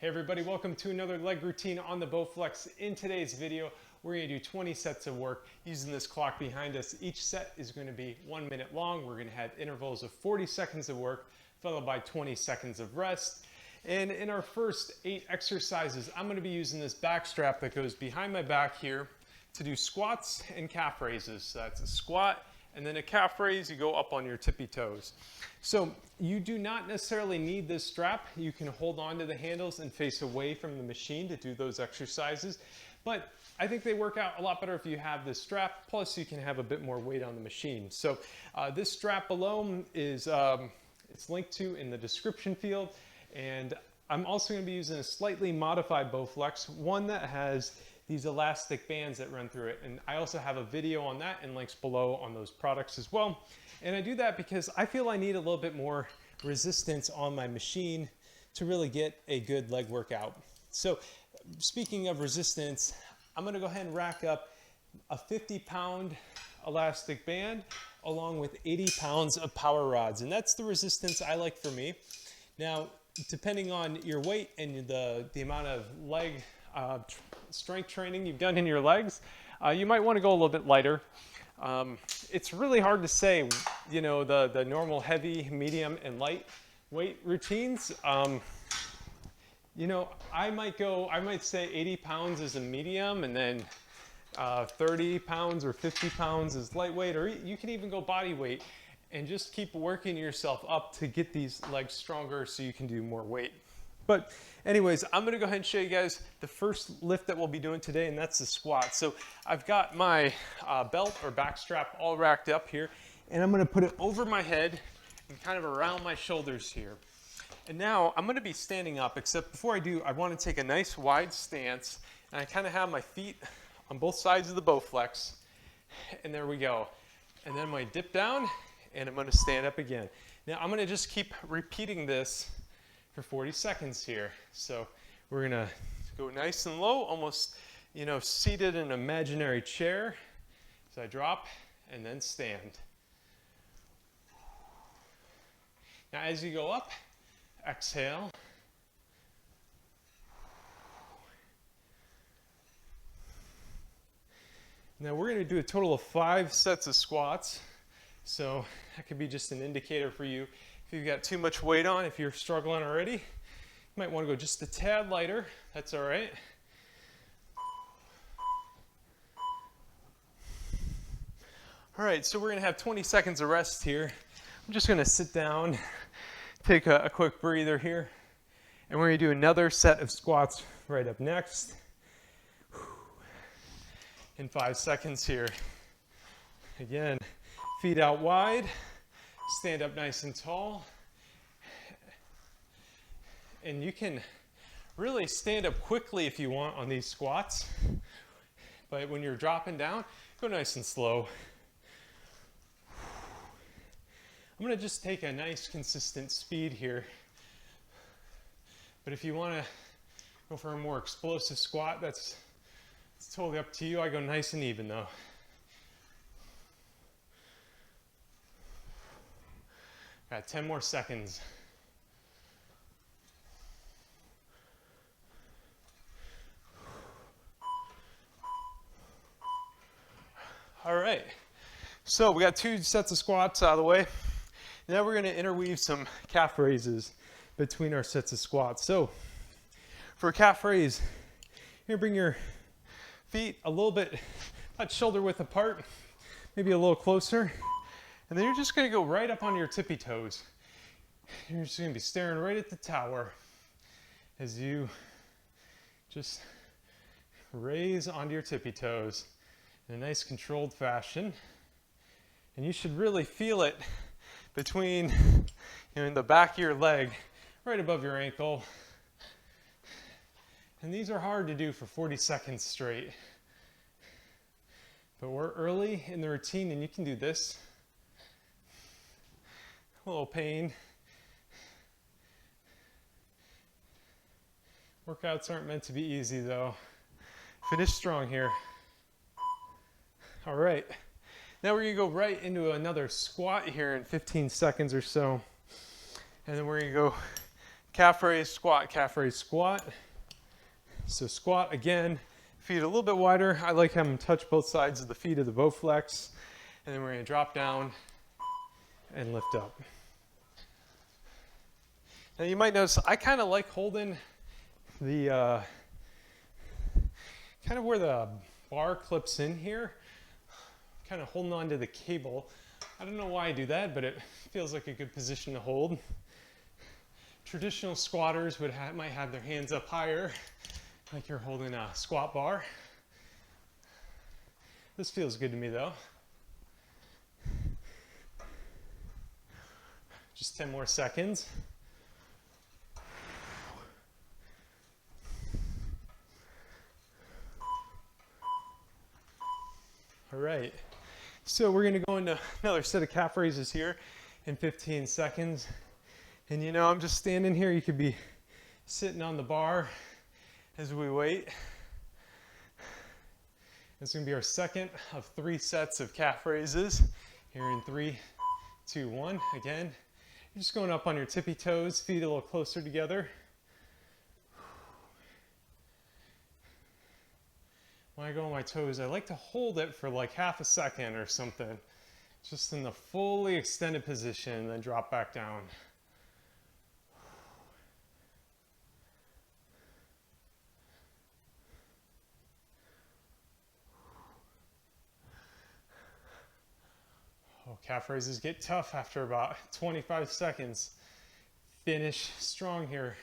Hey everybody, welcome to another leg routine on the Bowflex. In today's video, we're going to do 20 sets of work using this clock behind us. Each set is going to be 1 minute long. We're going to have intervals of 40 seconds of work, followed by 20 seconds of rest. And in our first 8 exercises, I'm going to be using this back strap that goes behind my back here to do squats and calf raises. So that's a squat and then a calf raise, you go up on your tippy toes. So you do not necessarily need this strap. You can hold on to the handles and face away from the machine to do those exercises. But I think they work out a lot better if you have this strap, plus you can have a bit more weight on the machine. So this strap below is it's linked to in the description field. And I'm also going to be using a slightly modified Bowflex, one that has these elastic bands that run through it. And I also have a video on that and links below on those products as well. And I do that because I feel I need a little bit more resistance on my machine to really get a good leg workout. So speaking of resistance, I'm gonna go ahead and rack up a 50-pound elastic band along with 80 pounds of power rods. And that's the resistance I like for me. Now, depending on your weight and the amount of leg strength training you've done in your legs, you might want to go a little bit lighter. It's really hard to say, you know, the normal heavy, medium, and light weight routines. You know, I might say 80 pounds is a medium, and then 30 pounds or 50 pounds is lightweight, or you can even go body weight and just keep working yourself up to get these legs stronger so you can do more weight. But anyways, I'm gonna go ahead and show you guys the first lift that we'll be doing today, and that's the squat. So I've got my belt or back strap all racked up here, and I'm gonna put it over my head and kind of around my shoulders here. And now I'm gonna be standing up, except before I do, I wanna take a nice wide stance, and I kind of have my feet on both sides of the Bowflex, and there we go. And then I'm gonna dip down, and I'm gonna stand up again. Now I'm gonna just keep repeating this for 40 seconds here. So we're gonna go nice and low, almost, you know, seated in an imaginary chair. So I drop and then stand. Now as you go up, exhale. Now we're gonna do a total of 5 sets of squats. So that could be just an indicator for you. If you've got too much weight on, if you're struggling already, you might want to go just a tad lighter. That's all right. All right, so we're going to have 20 seconds of rest here. I'm just going to sit down, take a quick breather here, and we're going to do another set of squats right up next. In 5 seconds here. Again, feet out wide. Stand up nice and tall. And you can really stand up quickly if you want on these squats. But when you're dropping down, go nice and slow. I'm going to just take a nice consistent speed here. But if you want to go for a more explosive squat, it's totally up to you. I go nice and even though. Got 10 more seconds. All right, so we got 2 sets of squats out of the way. Now we're going to interweave some calf raises between our sets of squats. So for a calf raise, you're going to bring your feet a little bit, about shoulder width apart, maybe a little closer. And then you're just going to go right up on your tippy toes. You're just going to be staring right at the tower as you just raise onto your tippy toes in a nice controlled fashion. And you should really feel it between, you know, in the back of your leg, right above your ankle. And these are hard to do for 40 seconds straight. But we're early in the routine and you can do this. A little pain. Workouts aren't meant to be easy though. Finish strong here. All right. Now we're gonna go right into another squat here in 15 seconds or so. And then we're gonna go calf raise, squat, calf raise, squat. So squat again, feet a little bit wider. I like having them touch both sides of the feet of the Bowflex. And then we're gonna drop down and lift up. Now you might notice I kind of like holding the, kind of where the bar clips in here, kind of holding on to the cable. I don't know why I do that, but it feels like a good position to hold. Traditional squatters might have their hands up higher, like you're holding a squat bar. This feels good to me though. Just 10 more seconds. All right, so we're gonna go into another set of calf raises here in 15 seconds. And you know, I'm just standing here. You could be sitting on the bar as we wait. It's gonna be our second of 3 sets of calf raises here in 3, 2, 1. Again, you're just going up on your tippy toes, feet a little closer together. When I go on my toes, I like to hold it for like half a second or something, just in the fully extended position, and then drop back down. Oh, calf raises get tough after about 25 seconds. Finish strong here.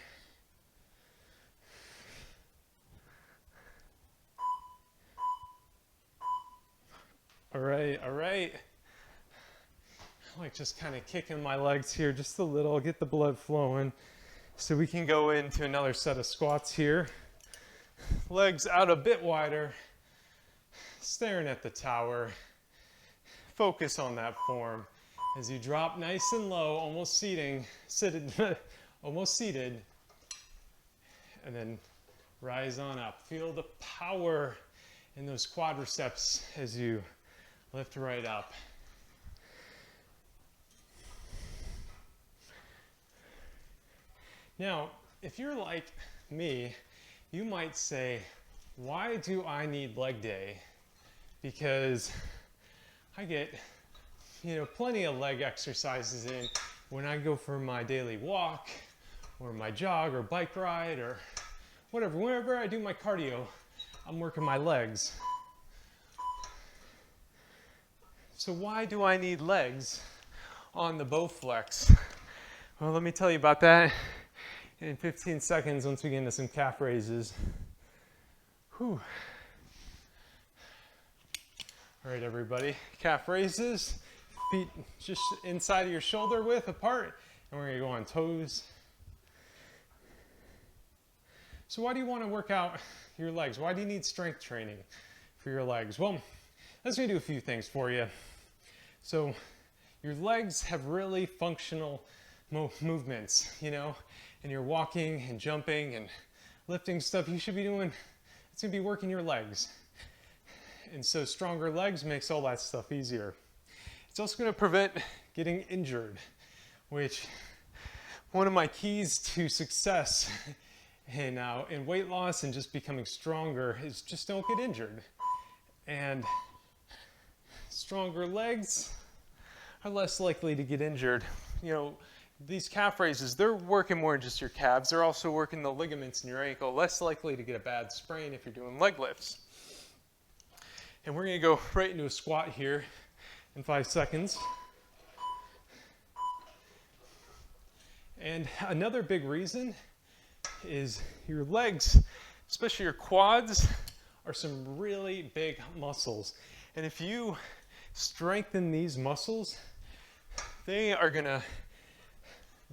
All right. I like just kind of kicking my legs here just a little, get the blood flowing. So we can go into another set of squats here. Legs out a bit wider, staring at the tower. Focus on that form as you drop nice and low, almost seated, almost seated, and then rise on up. Feel the power in those quadriceps as you lift right up. Now, if you're like me, you might say, why do I need leg day? Because I get, plenty of leg exercises in when I go for my daily walk or my jog or bike ride or whatever. Whenever I do my cardio, I'm working my legs. So why do I need legs on the Bowflex? Well, let me tell you about that in 15 seconds once we get into some calf raises. Whew. All right, everybody, calf raises, feet just inside of your shoulder width apart, and we're gonna go on toes. So why do you wanna work out your legs? Why do you need strength training for your legs? Well, that's gonna do a few things for you. So your legs have really functional movements, and you're walking and jumping and lifting stuff you should be doing. It's gonna be working your legs. And so stronger legs makes all that stuff easier. It's also gonna prevent getting injured, which one of my keys to success in weight loss and just becoming stronger is just don't get injured. And stronger legs are less likely to get injured. These calf raises, they're working more than just your calves. They're also working the ligaments in your ankle, less likely to get a bad sprain if you're doing leg lifts. And we're gonna go right into a squat here in 5 seconds. And another big reason is your legs, especially your quads, are some really big muscles. And if you strengthen these muscles, they are gonna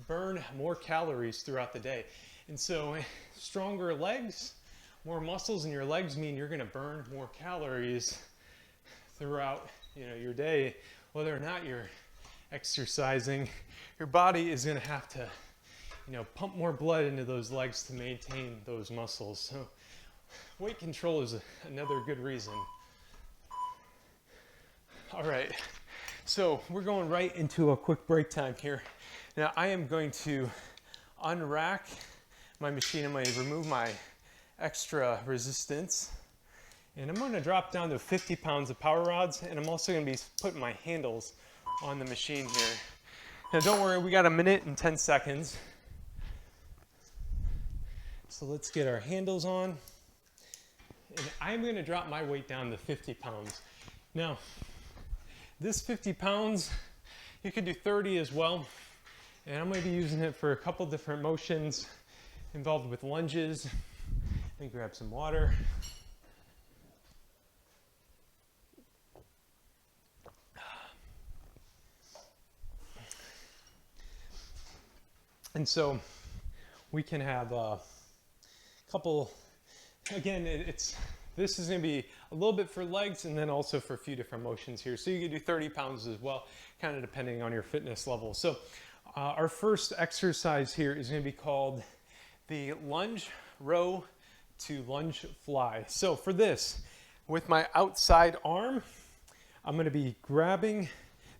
burn more calories throughout the day. And so stronger legs, more muscles in your legs mean you're gonna burn more calories throughout your day. Whether or not you're exercising, your body is gonna have to pump more blood into those legs to maintain those muscles. So weight control is another good reason. All right, so we're going right into a quick break time here. Now I am going to unrack my machine. I'm going to remove my extra resistance. And I'm going to drop down to 50 pounds of power rods. And I'm also going to be putting my handles on the machine here. Now don't worry, we got 1 minute and 10 seconds. So let's get our handles on. And I'm going to drop my weight down to 50 pounds. Now, this 50 pounds, you could do 30 as well. And I'm going to be using it for a couple different motions involved with lunges. Let me grab some water. And so we can have a couple, again, this is going to be a little bit for legs and then also for a few different motions here. So you can do 30 pounds as well, kind of depending on your fitness level. So our first exercise here is going to be called the lunge row to lunge fly. So for this, with my outside arm, I'm going to be grabbing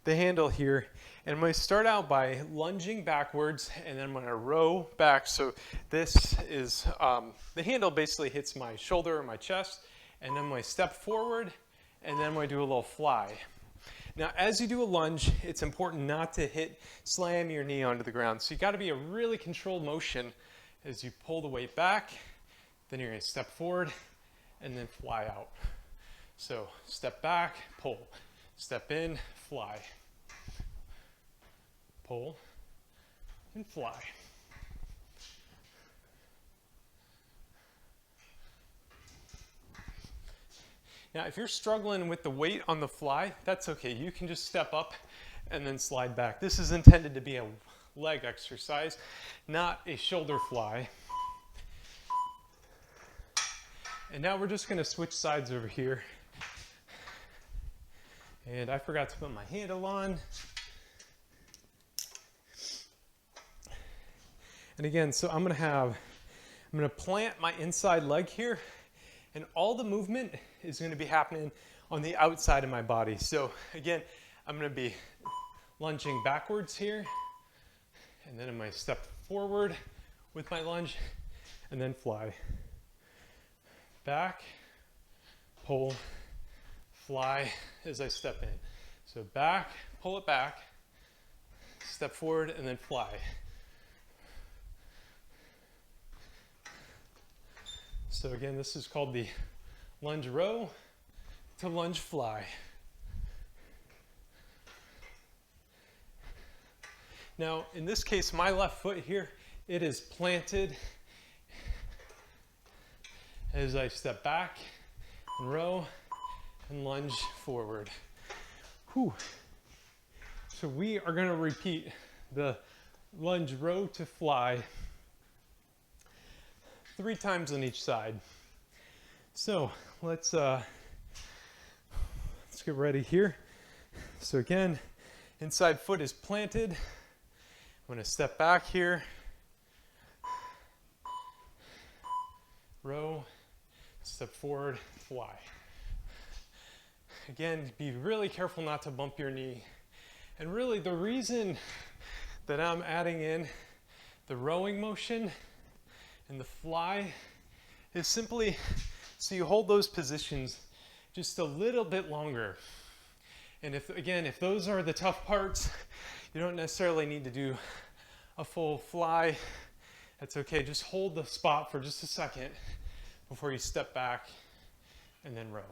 the handle here, and I'm going to start out by lunging backwards, and then I'm going to row back. So this is, the handle basically hits my shoulder or my chest, and then I'm going to step forward, and then I'm going to do a little fly. Now, as you do a lunge, it's important not to slam your knee onto the ground. So you got to be a really controlled motion as you pull the weight back, then you're going to step forward, and then fly out. So step back, pull, step in, fly. Pull and fly. Now, if you're struggling with the weight on the fly, that's okay. You can just step up and then slide back. This is intended to be a leg exercise, not a shoulder fly. And now we're just going to switch sides over here. And I forgot to put my handle on. And again, so I'm going to plant my inside leg here, and all the movement is going to be happening on the outside of my body. So again, I'm going to be lunging backwards here, and then I'm going to step forward with my lunge, and then fly. Back, pull, fly as I step in. So back, pull it back, step forward, and then fly. So again, this is called the lunge row to lunge fly. Now, in this case, my left foot here, it is planted as I step back and row and lunge forward. Whew. So we are going to repeat the lunge row to fly 3 times on each side. So let's get ready here. So again, inside foot is planted. I'm going to step back here, row, step forward, fly. Again, be really careful not to bump your knee. And really the reason that I'm adding in the rowing motion and the fly is simply so you hold those positions just a little bit longer. And if those are the tough parts, you don't necessarily need to do a full fly. That's okay, just hold the spot for just a second before you step back and then row.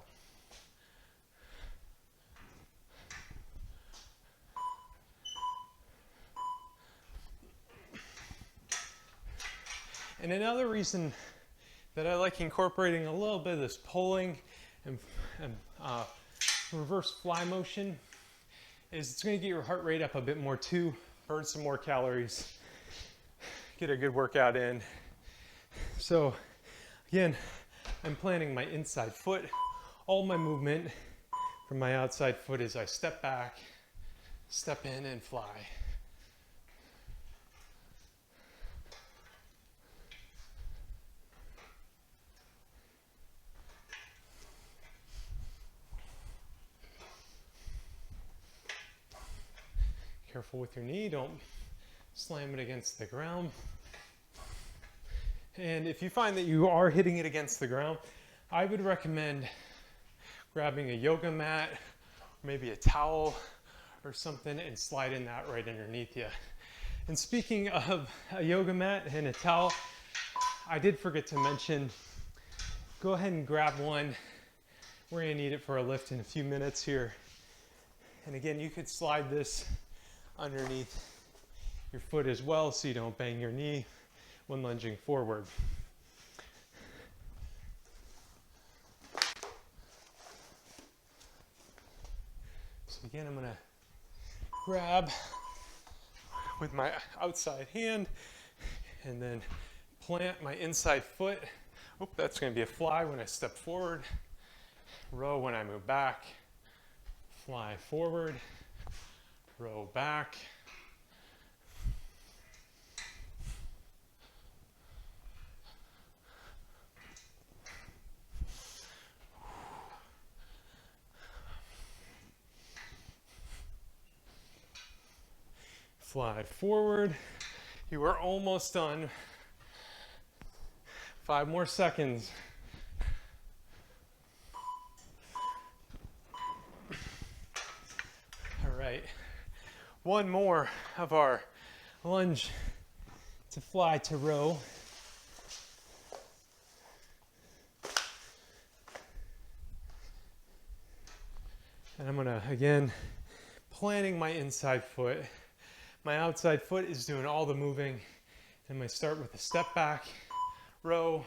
And another reason that I like incorporating a little bit of this pulling and reverse fly motion is it's going to get your heart rate up a bit more too, burn some more calories, get a good workout in. So again, I'm planting my inside foot. All my movement from my outside foot is I step back, step in, and fly. Careful with your knee, don't slam it against the ground. And if you find that you are hitting it against the ground, I would recommend grabbing a yoga mat, maybe a towel or something, and sliding that right underneath you. And speaking of a yoga mat and a towel, I did forget to mention, go ahead and grab one. We're gonna need it for a lift in a few minutes here. And again, you could slide this underneath your foot as well so you don't bang your knee when lunging forward. So again, I'm gonna grab with my outside hand and then plant my inside foot. Oh, that's gonna be a fly when I step forward. Row when I move back. Fly forward. Row back. Fly forward. You are almost done. 5 more seconds. All right. One more of our lunge to fly to row. And I'm gonna, again, planting my inside foot. My outside foot is doing all the moving. I'm gonna start with a step back, row,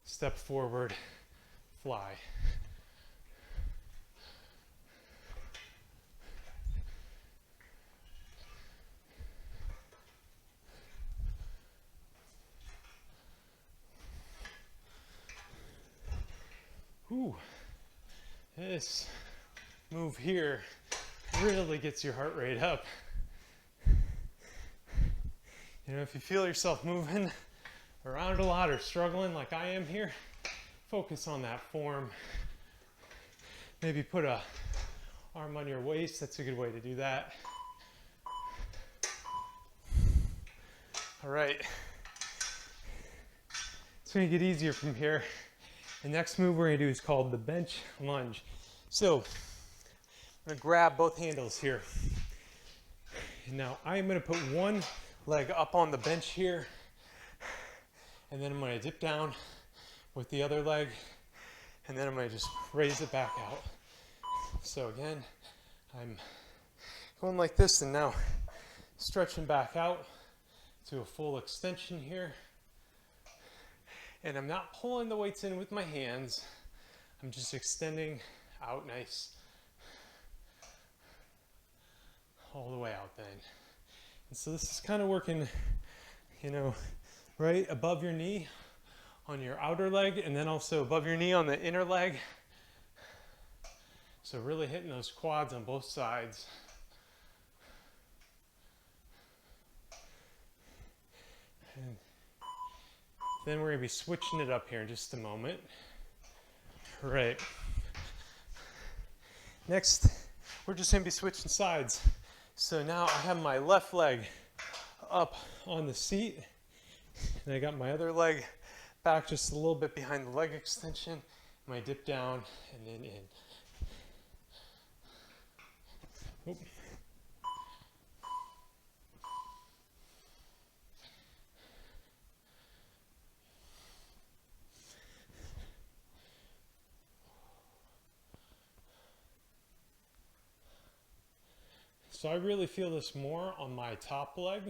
step forward, fly. Ooh, this move here really gets your heart rate up. You know, if you feel yourself moving around a lot or struggling like I am here, focus on that form. Maybe put a arm on your waist. That's a good way to do that. All right. It's going to get easier from here. The next move we're going to do is called the bench lunge. So I'm going to grab both handles here. And now I'm going to put one leg up on the bench here, and then I'm going to dip down with the other leg, and then I'm going to just raise it back out. So again, I'm going like this, and now stretching back out to a full extension here. And I'm not pulling the weights in with my hands. I'm just extending out nice. All the way out then. And so this is kind of working, you know, right above your knee on your outer leg, and then also above your knee on the inner leg. So really hitting those quads on both sides. And then we're going to be switching it up here in just a moment. All right. Next, we're just going to be switching sides. So now I have my left leg up on the seat, and I got my other leg back just a little bit behind the leg extension. My dip down and then in. Oop. So I really feel this more on my top leg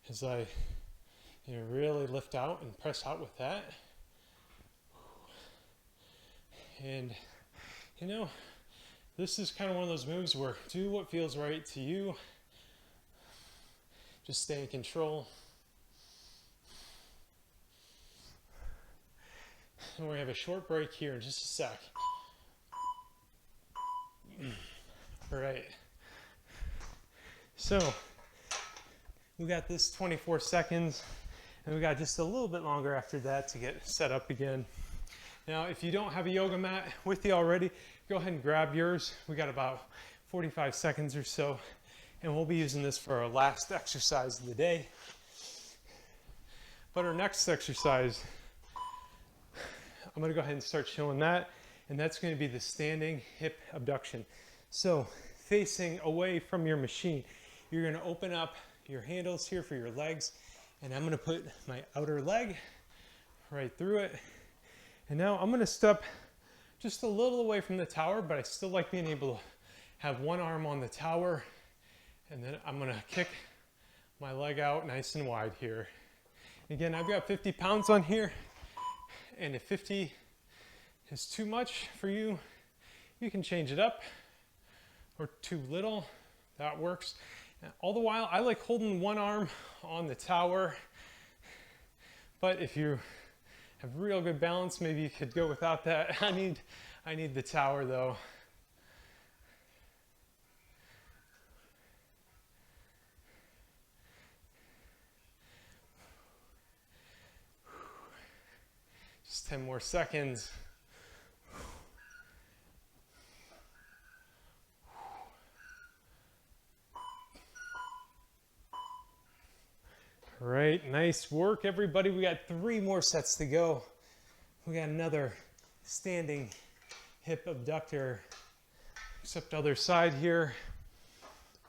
as I really lift out and press out with that. And this is kind of one of those moves where do what feels right to you. Just stay in control. And we're gonna have a short break here in just a sec. All right. So we got this 24 seconds, and we got just a little bit longer after that to get set up again. Now, if you don't have a yoga mat with you already, go ahead and grab yours. We got about 45 seconds or so, and we'll be using this for our last exercise of the day. But our next exercise, I'm gonna go ahead and start showing that, and that's gonna be the standing hip abduction. So facing away from your machine, you're gonna open up your handles here for your legs, and I'm gonna put my outer leg right through it. And now I'm gonna step just a little away from the tower, but I still like being able to have one arm on the tower, and then I'm gonna kick my leg out nice and wide here. Again, I've got 50 pounds on here, and if 50 is too much for you, you can change it up, or too little, that works. All the while, I like holding one arm on the tower, but if you have real good balance, maybe you could go without that. I need the tower though. Just 10 more seconds. All right, nice work, everybody. We got 3 more sets to go. We got another standing hip abductor, except other side here.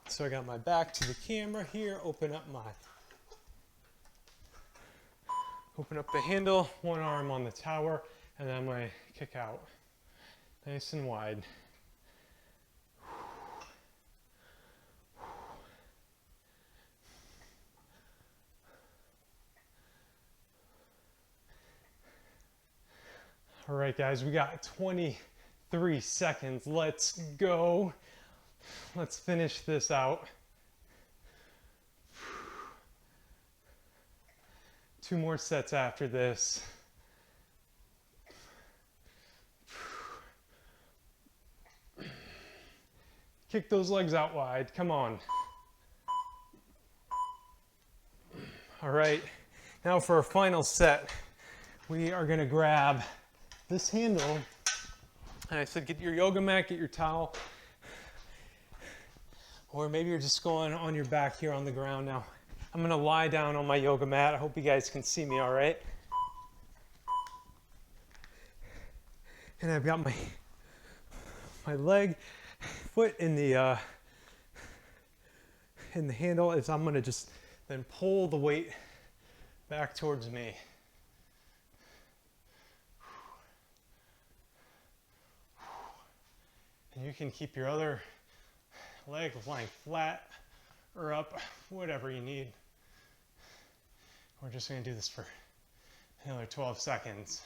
So I got my back to the camera here, open up the handle, one arm on the tower, and then I'm gonna kick out nice and wide. All right, guys, we got 23 seconds. Let's go. Let's finish this out. 2 more sets after this. Kick those legs out wide. Come on. All right, now for our final set, we are going to grab this handle, and I said get your yoga mat, get your towel, or maybe you're just going on your back here on the ground. Now I'm gonna lie down on my yoga mat. I hope you guys can see me all right. And I've got my leg, foot in the handle, as I'm gonna just then pull the weight back towards me. And you can keep your other leg lying flat or up, whatever you need. We're just going to do this for another 12 seconds.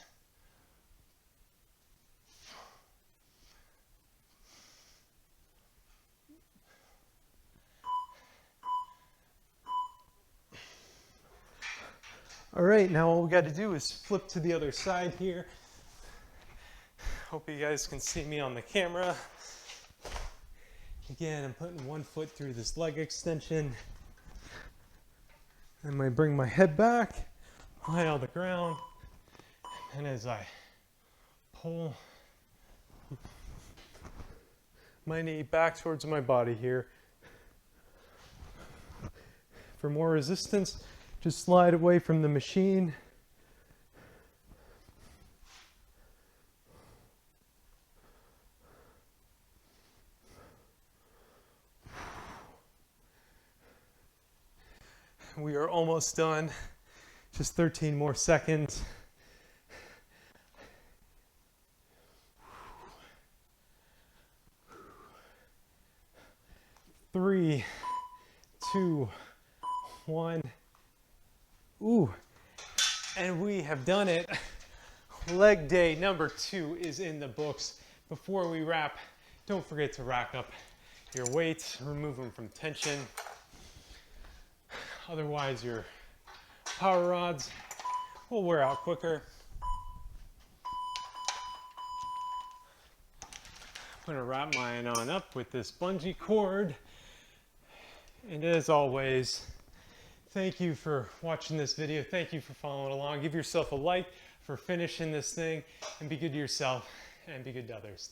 All right, now all we got to do is flip to the other side here. Hope you guys can see me on the camera. Again, I'm putting one foot through this leg extension. I'm going to bring my head back, lie on the ground, and as I pull my knee back towards my body here. For more resistance, just slide away from the machine. We are almost done. Just 13 more seconds. Three, two, one. Ooh, and we have done it. Leg day number 2 is in the books. Before we wrap, don't forget to rack up your weights, remove them from tension. Otherwise, your power rods will wear out quicker. I'm gonna wrap mine on up with this bungee cord. And as always, thank you for watching this video. Thank you for following along. Give yourself a like for finishing this thing, and be good to yourself and be good to others.